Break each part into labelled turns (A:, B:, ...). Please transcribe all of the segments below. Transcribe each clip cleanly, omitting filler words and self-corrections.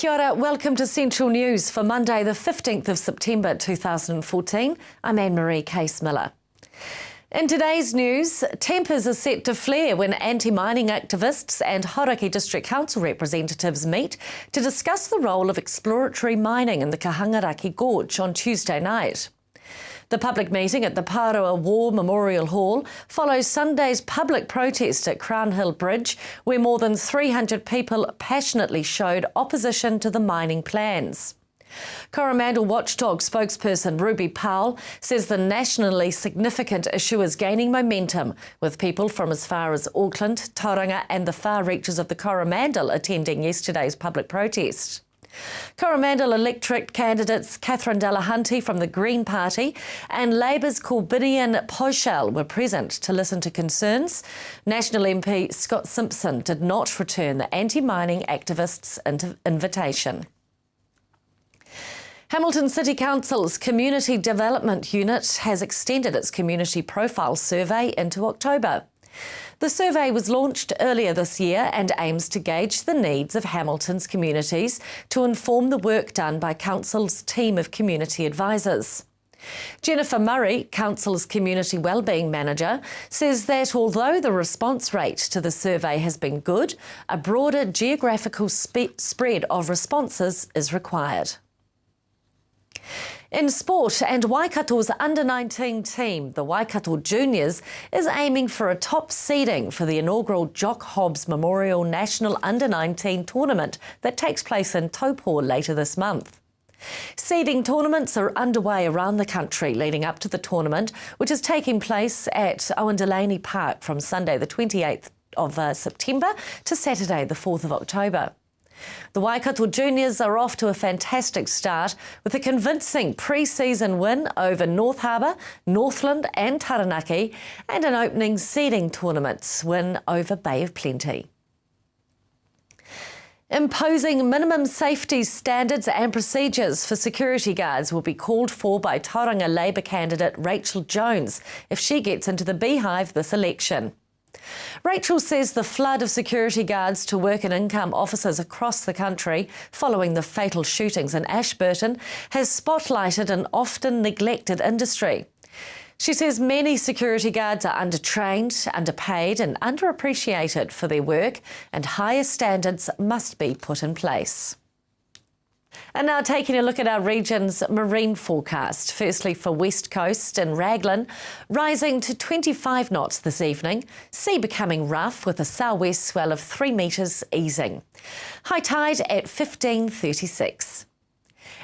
A: Kia ora, welcome to Central News for Monday the 15th of September 2014. I'm Anne-Marie Case-Miller. In today's news, tempers are set to flare when anti-mining activists and Hauraki District Council representatives meet to discuss the role of exploratory mining in the Kahangaraki Gorge on Tuesday night. The public meeting at the Pārua War Memorial Hall follows Sunday's public protest at Crown Hill Bridge, where more than 300 people passionately showed opposition to the mining plans. Coromandel Watchdog spokesperson Ruby Powell says the nationally significant issue is gaining momentum, with people from as far as Auckland, Tauranga and the far reaches of the Coromandel attending yesterday's public protest. Coromandel electorate candidates Catherine Delahunty from the Green Party and Labour's Corbinian Poshell were present to listen to concerns. National MP Scott Simpson did not return the anti-mining activists' invitation. Hamilton City Council's Community Development Unit has extended its community profile survey into October. The survey was launched earlier this year and aims to gauge the needs of Hamilton's communities to inform the work done by Council's team of community advisors. Jennifer Murray, Council's Community Wellbeing Manager, says that although the response rate to the survey has been good, a broader geographical spread of responses is required. In sport, and Waikato's under-19 team, the Waikato Juniors, is aiming for a top seeding for the inaugural Jock Hobbs Memorial National Under-19 tournament that takes place in Taupō later this month. Seeding tournaments are underway around the country leading up to the tournament, which is taking place at Owen Delaney Park from Sunday the 28th of September to Saturday the 4th of October. The Waikato Juniors are off to a fantastic start with a convincing pre-season win over North Harbour, Northland and Taranaki and an opening seeding tournament win over Bay of Plenty. Imposing minimum safety standards and procedures for security guards will be called for by Tauranga Labour candidate Rachel Jones if she gets into the beehive this election. Rachel says the flood of security guards to work and income officers across the country following the fatal shootings in Ashburton has spotlighted an often neglected industry. She says many security guards are undertrained, underpaid and underappreciated for their work, and higher standards must be put in place. And now taking a look at our region's marine forecast. Firstly for West Coast and Raglan, rising to 25 knots this evening. Sea becoming rough with a southwest swell of 3 metres easing. High tide at 15:36.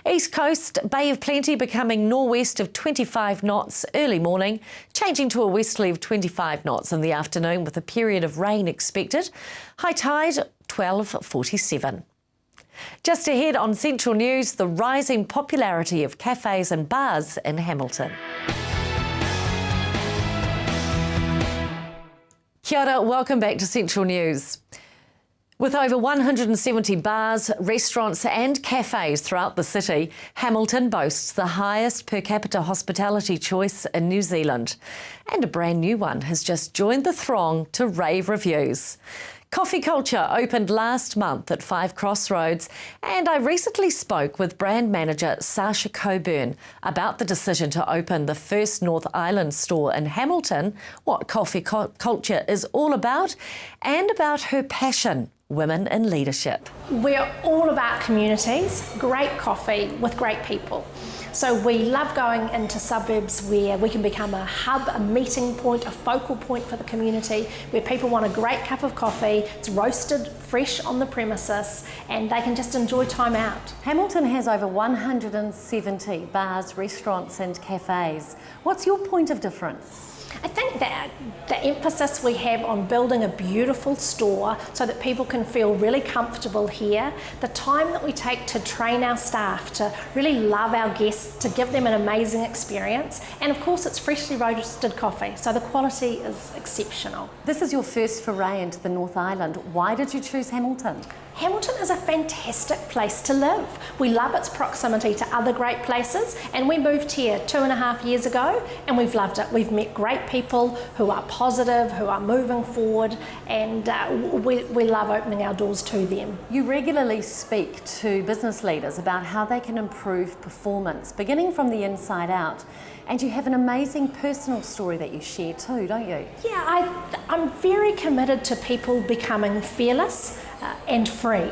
A: East Coast, Bay of Plenty becoming nor'west of 25 knots early morning, changing to a westerly of 25 knots in the afternoon with a period of rain expected. High tide 12:47. Just ahead on Central News, the rising popularity of cafes and bars in Hamilton. Kia ora, welcome back to Central News. With over 170 bars, restaurants and cafes throughout the city, Hamilton boasts the highest per capita hospitality choice in New Zealand. And a brand new one has just joined the throng to rave reviews. Coffee Culture opened last month at Five Crossroads, and I recently spoke with brand manager Sasha Coburn about the decision to open the first North Island store in Hamilton, what Coffee Culture is all about, and about her passion, women in leadership.
B: We're all about communities, great coffee with great people. So we love going into suburbs where we can become a hub, a meeting point, a focal point for the community, where people want a great cup of coffee, it's roasted fresh on the premises, and they can just enjoy time out.
A: Hamilton has over 170 bars, restaurants and cafes. What's your point of difference?
B: I think that the emphasis we have on building a beautiful store so that people can feel really comfortable here, the time that we take to train our staff, to really love our guests, to give them an amazing experience, and of course it's freshly roasted coffee, so the quality is exceptional.
A: This is your first foray into the North Island. Why did you choose Hamilton?
B: Hamilton is a fantastic place to live. We love its proximity to other great places, and we moved here 2.5 years ago and we've loved it. We've met great great people who are positive, who are moving forward, and we love opening our doors to them.
A: You regularly speak to business leaders about how they can improve performance, beginning from the inside out. And you have an amazing personal story that you share too, don't you?
B: Yeah, I'm very committed to people becoming fearless and free.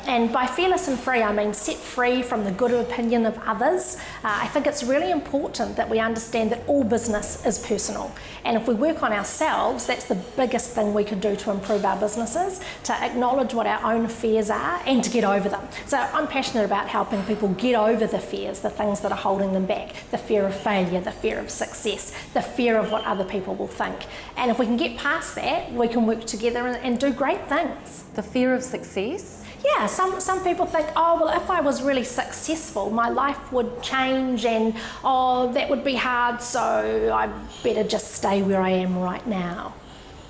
B: And by fearless and free, I mean set free from the good opinion of others. I think it's really important that we understand that all business is personal. And if we work on ourselves, that's the biggest thing we can do to improve our businesses, to acknowledge what our own fears are and to get over them. So I'm passionate about helping people get over the fears, the things that are holding them back, the fear of failure, the fear of success, the fear of what other people will think. And if we can get past that, we can work together and do great things.
A: The fear of success?
B: Yeah, some people think, oh, well, if I was really successful, my life would change and, oh, that would be hard, so I better just stay where I am right now.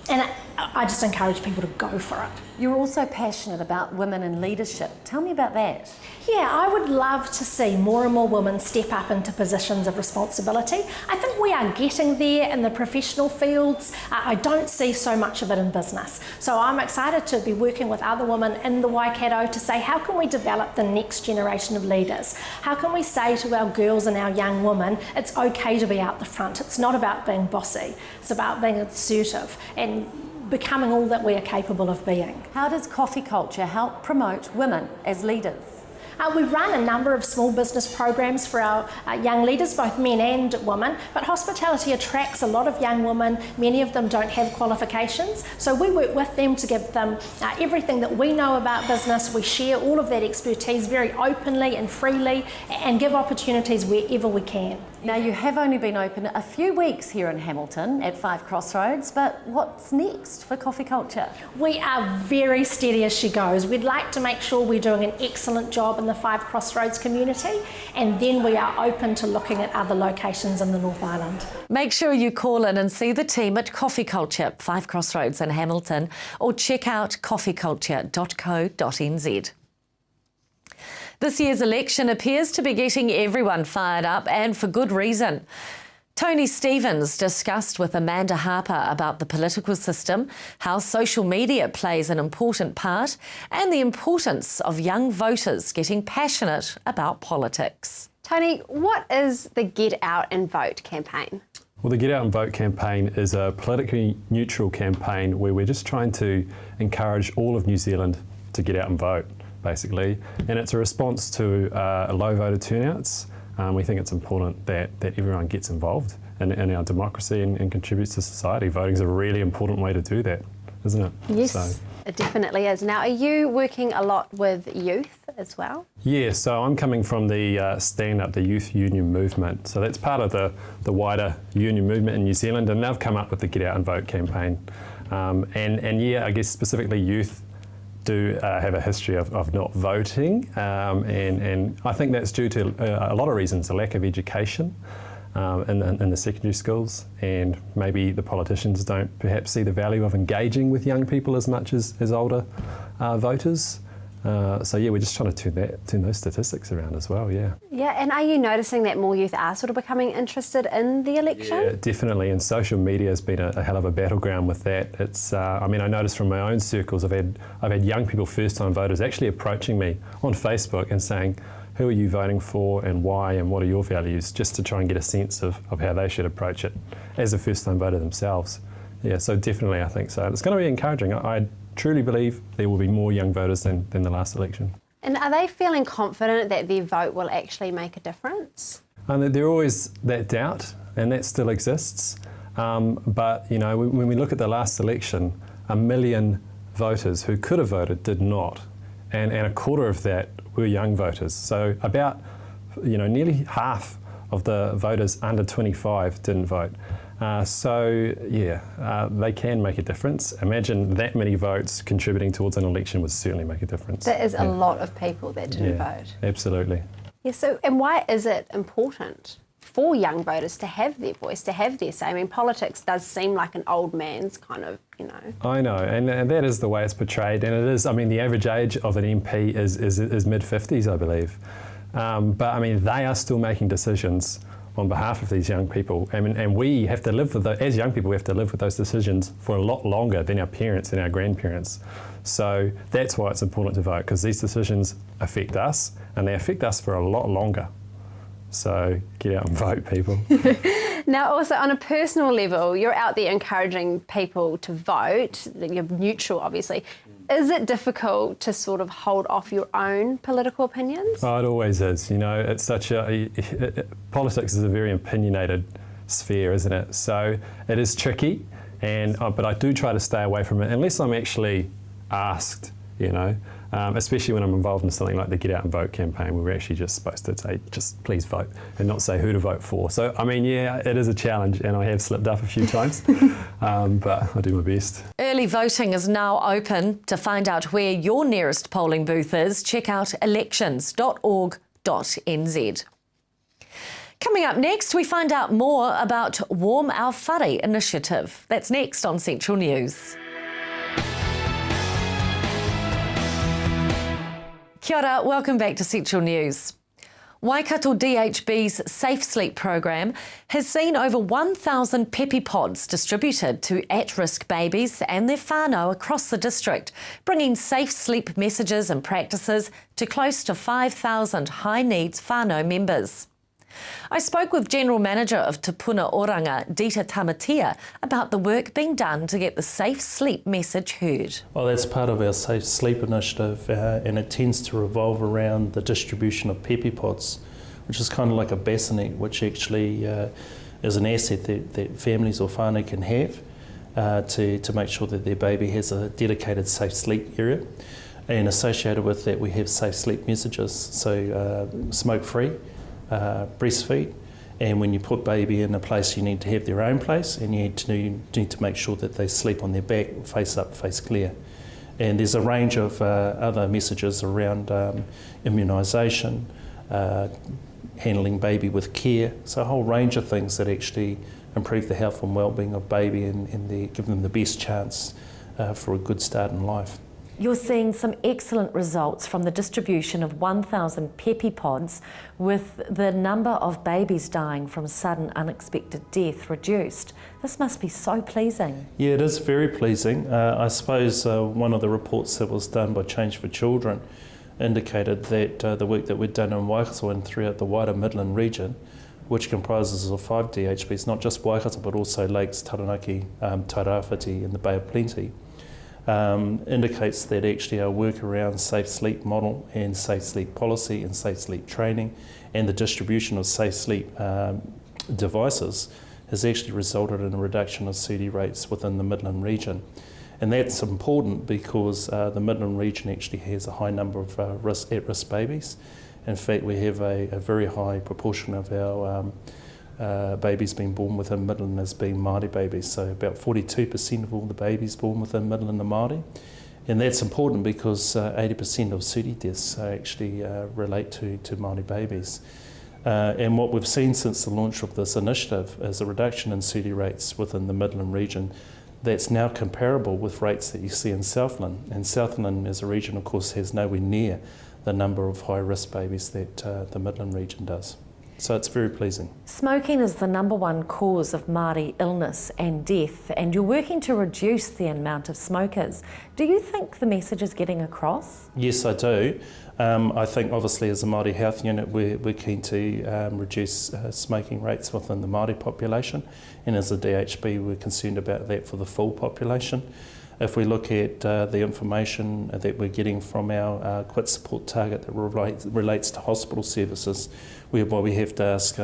B: And I just encourage people to go for it.
A: You're also passionate about women in leadership. Tell me about that.
B: Yeah, I would love to see more and more women step up into positions of responsibility. I think we are getting there in the professional fields. I don't see so much of it in business. So I'm excited to be working with other women in the Waikato to say, how can we develop the next generation of leaders? How can we say to our girls and our young women, it's okay to be out the front. It's not about being bossy. It's about being assertive and becoming all that we are capable of being.
A: How does Coffee Culture help promote women as leaders?
B: We run a number of small business programs for our young leaders, both men and women, but hospitality attracts a lot of young women. Many of them don't have qualifications, so we work with them to give them everything that we know about business. We share all of that expertise very openly and freely and give opportunities wherever we can.
A: Now, you have only been open a few weeks here in Hamilton at 5 Crossroads, but what's next for Coffee Culture?
B: We are very steady as she goes. We'd like to make sure we're doing an excellent job in the 5 Crossroads community, and then we are open to looking at other locations in the North Island.
A: Make sure you call in and see the team at Coffee Culture, 5 Crossroads in Hamilton, or check out coffeeculture.co.nz. This year's election appears to be getting everyone fired up, and for good reason. Tony Stevens discussed with Amanda Harper about the political system, how social media plays an important part, and the importance of young voters getting passionate about politics.
C: Tony, what is the Get Out and Vote campaign?
D: Well, the Get Out and Vote campaign is a politically neutral campaign where we're just trying to encourage all of New Zealand to get out and vote, basically. And it's a response to low voter turnouts. We think it's important that everyone gets involved in our democracy and contributes to society. Voting is a really important way to do that, isn't it?
C: Yes, it definitely is. Now, are you working a lot with youth as well?
D: Yeah, so I'm coming from the Stand Up, the youth union movement. So that's part of the wider union movement in New Zealand, and they've come up with the Get Out and Vote campaign. And yeah, I guess specifically youth do have a history of not voting, and I think that's due to a lot of reasons: a lack of education in the secondary schools, and maybe the politicians don't perhaps see the value of engaging with young people as much as older voters. So yeah, we're just trying to turn those statistics around as well. Yeah.
C: Yeah, and are you noticing that more youth are sort of becoming interested in the election?
D: Yeah, definitely. And social media has been a hell of a battleground with that. It's. I mean, I noticed from my own circles, I've had young people, first-time voters, actually approaching me on Facebook and saying, "Who are you voting for, and why, and what are your values?" Just to try and get a sense of how they should approach it as a first-time voter themselves. Yeah, so definitely, I think so. It's going to be encouraging. I truly believe there will be more young voters than the last election.
C: And are they feeling confident that their vote will actually make a difference?
D: And there's always that doubt, and that still exists. But you know, when we look at the last election, 1 million voters who could have voted did not, and a quarter of that were young voters. So about, nearly half of the voters under 25 didn't vote. They can make a difference. Imagine that many votes contributing towards an election would certainly make a difference.
C: That is a lot of people that didn't vote.
D: Absolutely.
C: Yeah, so, and why is it important for young voters to have their voice, to have their say? I mean, politics does seem like an old man's kind of,
D: I know, and that is the way it's portrayed, and it is, I mean, the average age of an MP is mid-50s, I believe. But I mean, they are still making decisions on behalf of these young people, and we have to live with as young people, we have to live with those decisions for a lot longer than our parents and our grandparents. So that's why it's important to vote, because these decisions affect us, and they affect us for a lot longer. So get out and vote, people.
C: Now, also on a personal level, you're out there encouraging people to vote. You're neutral, obviously. Is it difficult to sort of hold off your own political opinions?
D: Oh, it always is. You know, it's such politics is a very opinionated sphere, isn't it? So it is tricky, but I do try to stay away from it unless I'm actually asked, you know. Especially when I'm involved in something like the Get Out and Vote campaign, where we're actually just supposed to say, just please vote, and not say who to vote for. So, I mean, yeah, it is a challenge, and I have slipped up a few times, but I do my best.
A: Early voting is now open. To find out where your nearest polling booth is, check out elections.org.nz. Coming up next, we find out more about Warm Our Whare initiative. That's next on Central News. Kia ora, welcome back to Central News. Waikato DHB's Safe Sleep program has seen over 1,000 Pepi Pods distributed to at-risk babies and their whānau across the district, bringing safe sleep messages and practices to close to 5,000 high-needs whānau members. I spoke with General Manager of Te Puna Oranga, Dita Tamatia, about the work being done to get the safe sleep message heard.
E: Well, that's part of our Safe Sleep initiative, and it tends to revolve around the distribution of Pepi Pods, which is kind of like a bassinet, which actually is an asset that families or whānau can have to make sure that their baby has a dedicated safe sleep area. And associated with that, we have safe sleep messages, so smoke-free, breastfeed, and when you put baby in a place, you need to have their own place, and you need to make sure that they sleep on their back, face up, face clear. And there's a range of other messages around immunisation, handling baby with care, so a whole range of things that actually improve the health and well-being of baby and give them the best chance for a good start in life.
A: You're seeing some excellent results from the distribution of 1,000 Pepi Pods, with the number of babies dying from sudden unexpected death reduced. This must be so pleasing.
E: Yeah, it is very pleasing. I suppose one of the reports that was done by Change for Children indicated that the work that we'd done in Waikato and throughout the wider Midland region, which comprises of 5 DHBs, not just Waikato but also Lakes, Taranaki, Tairāwhiti and the Bay of Plenty, indicates that actually our work around safe sleep model and safe sleep policy and safe sleep training and the distribution of safe sleep devices has actually resulted in a reduction of SUDI rates within the Midland region. And that's important because the Midland region actually has a high number of at-risk babies. In fact, we have a very high proportion of our babies being born within Midland as being Māori babies, so about 42% of all the babies born within Midland are Māori. And that's important because 80% of SUDI deaths actually relate to Māori babies. And what we've seen since the launch of this initiative is a reduction in SUDI rates within the Midland region that's now comparable with rates that you see in Southland. And Southland as a region, of course, has nowhere near the number of high-risk babies that the Midland region does. So it's very pleasing.
A: Smoking is the #1 cause of Māori illness and death, and you're working to reduce the amount of smokers. Do you think the message is getting across?
E: Yes, I do. I think obviously as a Māori Health Unit we're keen to reduce smoking rates within the Māori population, and as a DHB we're concerned about that for the full population. If we look at the information that we're getting from our quit support target that relates to hospital services, whereby we have to ask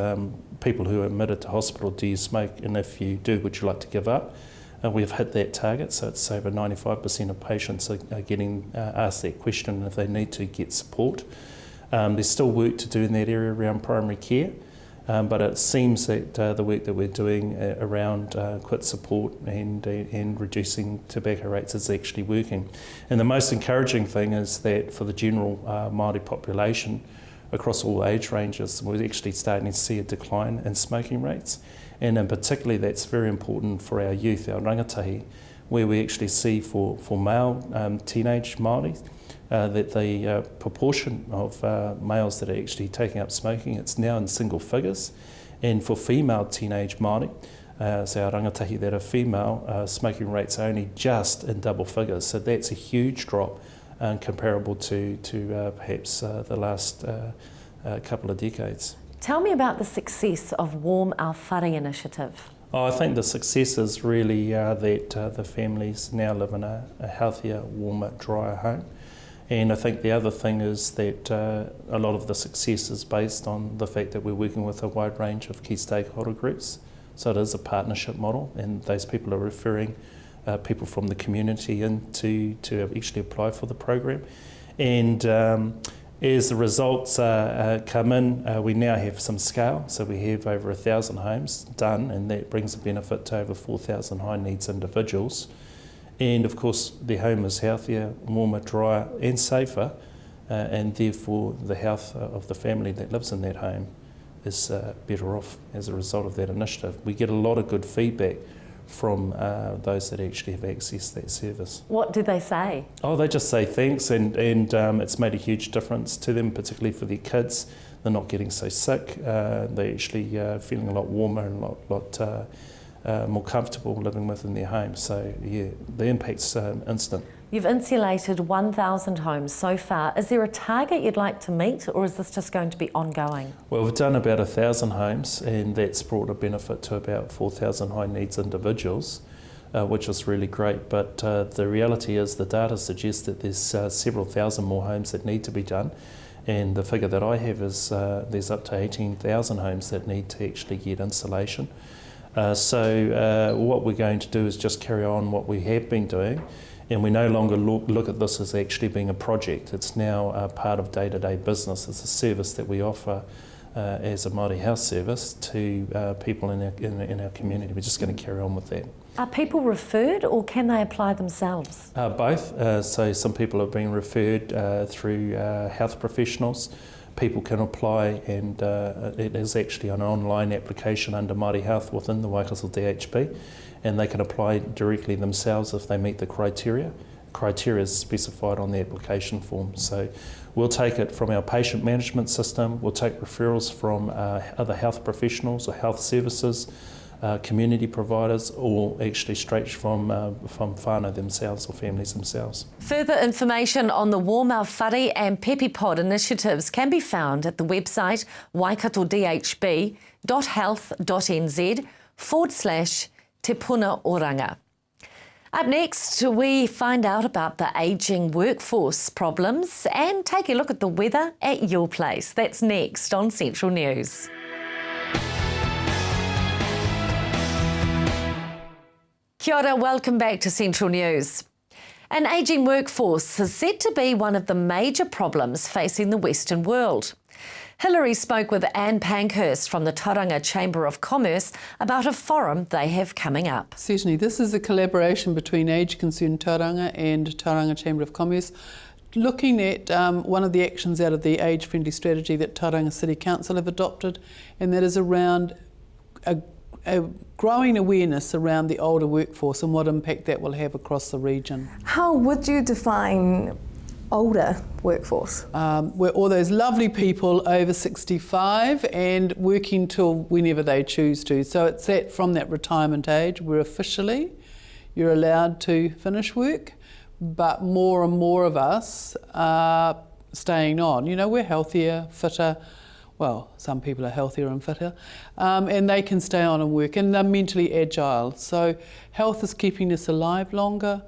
E: people who are admitted to hospital, do you smoke, and if you do, would you like to give up? We've hit that target, so it's over 95% of patients are getting asked that question if they need to get support. There's still work to do in that area around primary care. But it seems that the work that we're doing around quit support and reducing tobacco rates is actually working. And the most encouraging thing is that for the general Māori population across all age ranges, we're actually starting to see a decline in smoking rates. And in particularly that's very important for our youth, our rangatahi, where we actually see for male teenage Māori, that the proportion of males that are actually taking up smoking, it's now in single figures, And for female teenage Māori, so our rangatahi that are female, smoking rates are only just in double figures. So that's a huge drop comparable to perhaps the last couple of decades.
A: Tell me about the success of Warm Our Whare initiative.
E: I think the successes really are that the families now live in a healthier, warmer, drier home. And I think the other thing is that a lot of the success is based on the fact that we're working with a wide range of key stakeholder groups. So it is a partnership model, and those people are referring people from the community in to actually apply for the program. And as the results come in, we now have some scale. So we have over 1,000 homes done, and that brings a benefit to over 4,000 high needs individuals. And of course, the home is healthier, warmer, drier, and safer, and therefore the health of the family that lives in that home is better off as a result of that initiative. We get a lot of good feedback from those that actually have accessed that service.
A: What do they say? Oh,
E: they just say thanks, and it's made a huge difference to them, particularly for their kids. They're not getting so sick. They're actually feeling a lot warmer and a lot more comfortable living within their home. So yeah, the impact's instant.
A: You've insulated 1,000 homes so far. Is there a target you'd like to meet, or is this just going to be ongoing?
E: Well, we've done about 1,000 homes, and that's brought a benefit to about 4,000 high needs individuals, which is really great. But the reality is the data suggests that there's several thousand more homes that need to be done. And the figure that I have is there's up to 18,000 homes that need to actually get insulation. So what we're going to do is just carry on what we have been doing, and we no longer look at this as actually being a project. It's now part of day-to-day business. It's a service that we offer as a Māori health service to people in our community. We're just going to carry on with that.
A: Are people referred, or can they apply themselves?
E: Both. So some people have been referred through health professionals. People can apply, and it is actually an online application under Māori Health within the Waikato DHB, and they can apply directly themselves if they meet the criteria. Criteria is specified on the application form. So we'll take it from our patient management system, we'll take referrals from other health professionals or health services, community providers, or actually straight from whānau themselves or families themselves.
A: Further information on the Warm Our Whare and Pepi Pod initiatives can be found at the website waikatodhb.health.nz/Te Puna Oranga. Up next, we find out about the ageing workforce problems and take a look at the weather at your place. That's next on Central News. Kia ora, welcome back to Central News. An ageing workforce is said to be one of the major problems facing the Western world. Hilary spoke with Anne Pankhurst from the Tauranga Chamber of Commerce about a forum they have coming up.
F: Certainly, this is a collaboration between Age Concern Tauranga and Tauranga Chamber of Commerce, looking at one of the actions out of the age-friendly strategy that Tauranga City Council have adopted, and that is around a growing awareness around the older workforce and what impact that will have across the region.
G: How would you define older workforce?
F: We're all those lovely people over 65 and working till whenever they choose to. So it's that from that retirement age where officially you're allowed to finish work, but more and more of us are staying on. You know, we're healthier, fitter. Well, some people are healthier and fitter, and they can stay on and work, and they're mentally agile. So health is keeping us alive longer.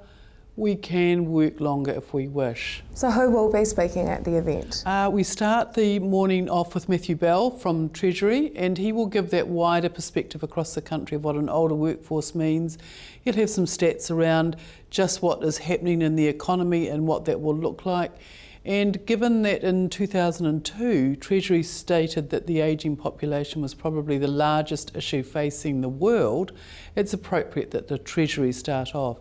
F: We can work longer if we wish.
G: So who will be speaking at the event?
F: We start the morning off with Matthew Bell from Treasury, and he will give that wider perspective across the country of what an older workforce means. He'll have some stats around just what is happening in the economy and what that will look like. And given that in 2002, Treasury stated that the ageing population was probably the largest issue facing the world, it's appropriate that the Treasury start off.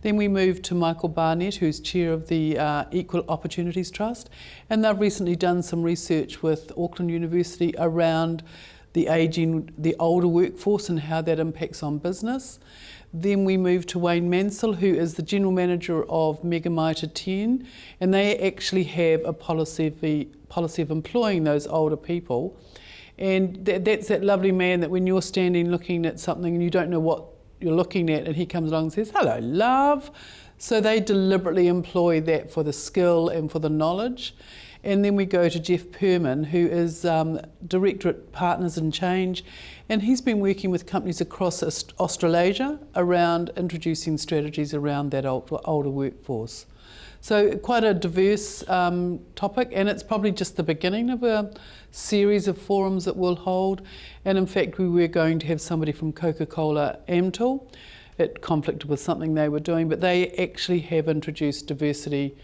F: Then we move to Michael Barnett, who's chair of the Equal Opportunities Trust, and they've recently done some research with Auckland University around the older workforce and how that impacts on business. Then we move to Wayne Mansell, who is the General Manager of Mega Mitre 10, and they actually have a policy of employing those older people. And that's that lovely man that when you're standing looking at something and you don't know what you're looking at, and he comes along and says, "Hello, love." So they deliberately employ that for the skill and for the knowledge. And then we go to Jeff Perman, who is Director at Partners in Change, and he's been working with companies across Australasia around introducing strategies around that older workforce. So quite a diverse topic, and it's probably just the beginning of a series of forums that we'll hold. And in fact, we were going to have somebody from Coca-Cola Amtul. It conflicted with something they were doing, but they actually have introduced diversity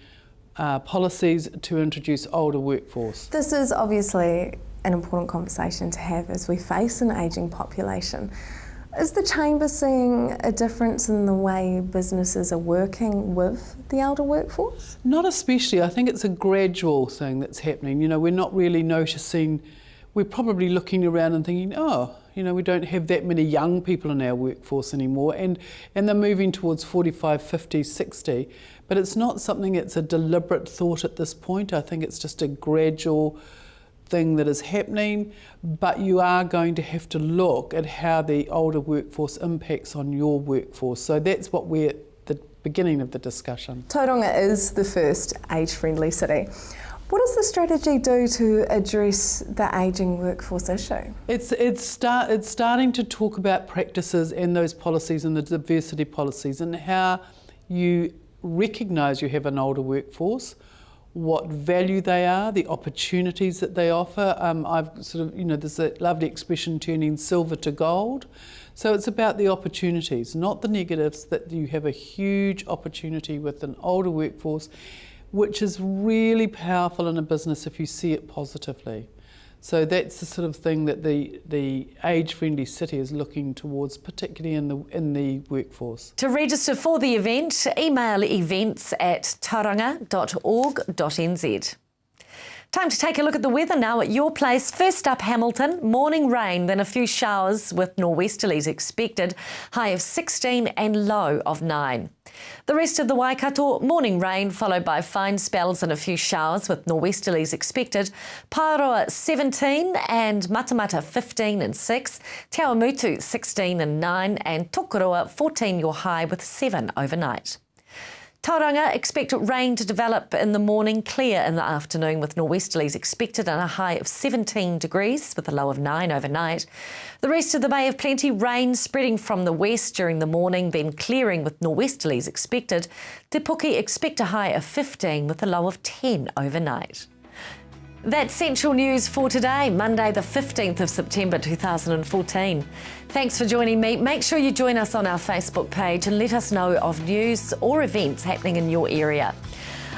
F: policies to introduce older workforce.
G: This is obviously an important conversation to have as we face an ageing population. Is the Chamber seeing a difference in the way businesses are working with the elder workforce?
F: Not especially. I think it's a gradual thing that's happening. You know, we're not really noticing, we're probably looking around and thinking, oh, you know, we don't have that many young people in our workforce anymore, and they're moving towards 45, 50, 60, but it's not something that's a deliberate thought at this point. I think it's just a gradual thing that is happening, but you are going to have to look at how the older workforce impacts on your workforce. So that's what we're at the beginning of the discussion.
G: Tauranga is the first age-friendly city. What does the strategy do to address the ageing workforce issue?
F: It's starting to talk about practices and those policies and the diversity policies and how you recognise you have an older workforce, what value they are, the opportunities that they offer. I've sort of, you know, there's a lovely expression, turning silver to gold. So it's about the opportunities, not the negatives, that you have a huge opportunity with an older workforce, which is really powerful in a business if you see it positively. So that's the sort of thing that the age-friendly city is looking towards, particularly in the workforce.
A: To register for the event, email events@tauranga.org.nz. Time to take a look at the weather now at your place. First up, Hamilton, morning rain, then a few showers with nor'westerlies expected, high of 16 and low of 9. The rest of the Waikato, morning rain followed by fine spells and a few showers with nor'westerlies expected. Paeroa 17 and Matamata 15 and 6. Te Awamutu 16 and 9 and Tokoroa 14 your high with 7 overnight. Tauranga, expect rain to develop in the morning, clear in the afternoon with nor'westerlies expected and a high of 17 degrees with a low of 9 overnight. The rest of the Bay of Plenty, rain spreading from the west during the morning, then clearing with nor'westerlies expected. Te Puke, expect a high of 15 with a low of 10 overnight. That's Central News for today, Monday the 15th of September 2014. Thanks for joining me. Make sure you join us on our Facebook page and let us know of news or events happening in your area.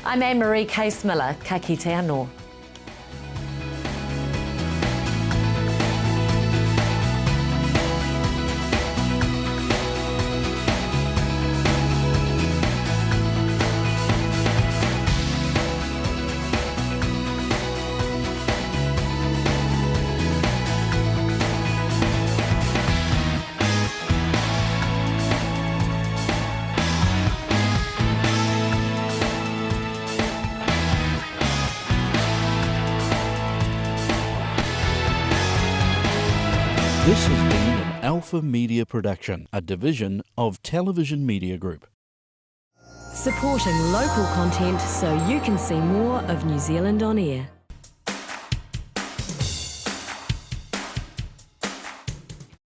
A: I'm Anne-Marie Case-Miller. Ka kite anō.
H: This has been an Alpha Media production, a division of Television Media Group.
I: Supporting local content so you can see more of New Zealand on air.